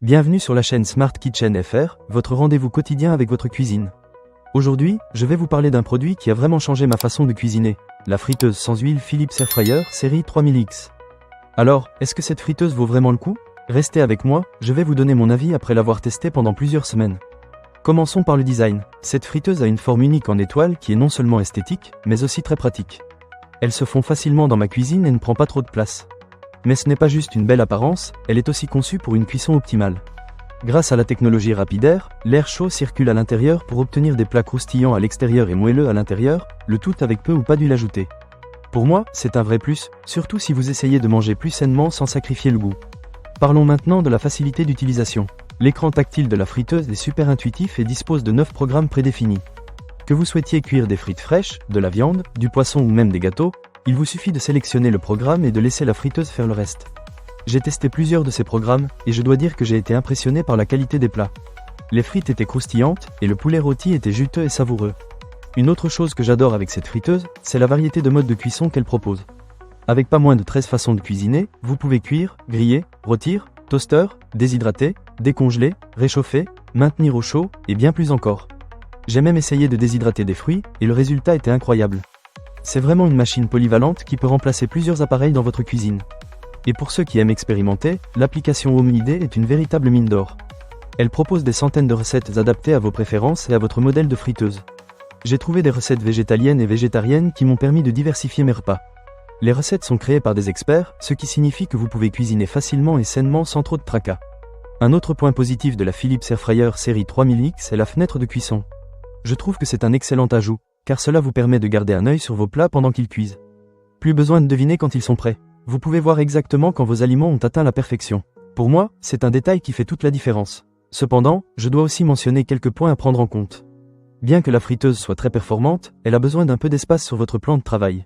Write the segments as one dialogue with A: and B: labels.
A: Bienvenue sur la chaîne Smart Kitchen FR, votre rendez-vous quotidien avec votre cuisine. Aujourd'hui, je vais vous parler d'un produit qui a vraiment changé ma façon de cuisiner, la friteuse sans huile Philips Airfryer série 3000X. Alors, est-ce que cette friteuse vaut vraiment le coup? Restez avec moi, je vais vous donner mon avis après l'avoir testée pendant plusieurs semaines. Commençons par le design. Cette friteuse a une forme unique en étoile qui est non seulement esthétique, mais aussi très pratique. Elle se fond facilement dans ma cuisine et ne prend pas trop de place. Mais ce n'est pas juste une belle apparence, elle est aussi conçue pour une cuisson optimale. Grâce à la technologie Rapidair, l'air chaud circule à l'intérieur pour obtenir des plats croustillants à l'extérieur et moelleux à l'intérieur, le tout avec peu ou pas d'huile ajoutée. Pour moi, c'est un vrai plus, surtout si vous essayez de manger plus sainement sans sacrifier le goût. Parlons maintenant de la facilité d'utilisation. L'écran tactile de la friteuse est super intuitif et dispose de 9 programmes prédéfinis. Que vous souhaitiez cuire des frites fraîches, de la viande, du poisson ou même des gâteaux, il vous suffit de sélectionner le programme et de laisser la friteuse faire le reste. J'ai testé plusieurs de ces programmes, et je dois dire que j'ai été impressionné par la qualité des plats. Les frites étaient croustillantes, et le poulet rôti était juteux et savoureux. Une autre chose que j'adore avec cette friteuse, c'est la variété de modes de cuisson qu'elle propose. Avec pas moins de 13 façons de cuisiner, vous pouvez cuire, griller, rôtir, toaster, déshydrater, décongeler, réchauffer, maintenir au chaud, et bien plus encore. J'ai même essayé de déshydrater des fruits, et le résultat était incroyable. C'est vraiment une machine polyvalente qui peut remplacer plusieurs appareils dans votre cuisine. Et pour ceux qui aiment expérimenter, l'application HomeID est une véritable mine d'or. Elle propose des centaines de recettes adaptées à vos préférences et à votre modèle de friteuse. J'ai trouvé des recettes végétaliennes et végétariennes qui m'ont permis de diversifier mes repas. Les recettes sont créées par des experts, ce qui signifie que vous pouvez cuisiner facilement et sainement sans trop de tracas. Un autre point positif de la Philips Airfryer série 3000X est la fenêtre de cuisson. Je trouve que c'est un excellent ajout, car cela vous permet de garder un œil sur vos plats pendant qu'ils cuisent. Plus besoin de deviner quand ils sont prêts. Vous pouvez voir exactement quand vos aliments ont atteint la perfection. Pour moi, c'est un détail qui fait toute la différence. Cependant, je dois aussi mentionner quelques points à prendre en compte. Bien que la friteuse soit très performante, elle a besoin d'un peu d'espace sur votre plan de travail.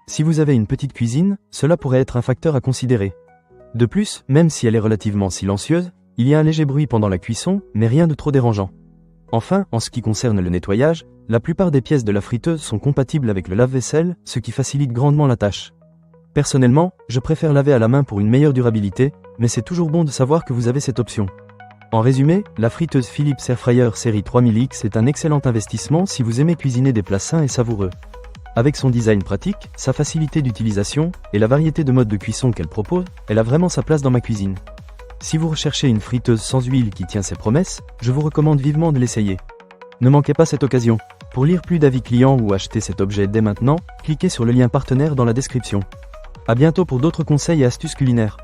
A: Si vous avez une petite cuisine, cela pourrait être un facteur à considérer. De plus, même si elle est relativement silencieuse, il y a un léger bruit pendant la cuisson, mais rien de trop dérangeant. Enfin, en ce qui concerne le nettoyage, la plupart des pièces de la friteuse sont compatibles avec le lave-vaisselle, ce qui facilite grandement la tâche. Personnellement, je préfère laver à la main pour une meilleure durabilité, mais c'est toujours bon de savoir que vous avez cette option. En résumé, la friteuse Philips Airfryer série 3000X est un excellent investissement si vous aimez cuisiner des plats sains et savoureux. Avec son design pratique, sa facilité d'utilisation et la variété de modes de cuisson qu'elle propose, elle a vraiment sa place dans ma cuisine. Si vous recherchez une friteuse sans huile qui tient ses promesses, je vous recommande vivement de l'essayer. Ne manquez pas cette occasion. Pour lire plus d'avis clients ou acheter cet objet dès maintenant, cliquez sur le lien partenaire dans la description. À bientôt pour d'autres conseils et astuces culinaires.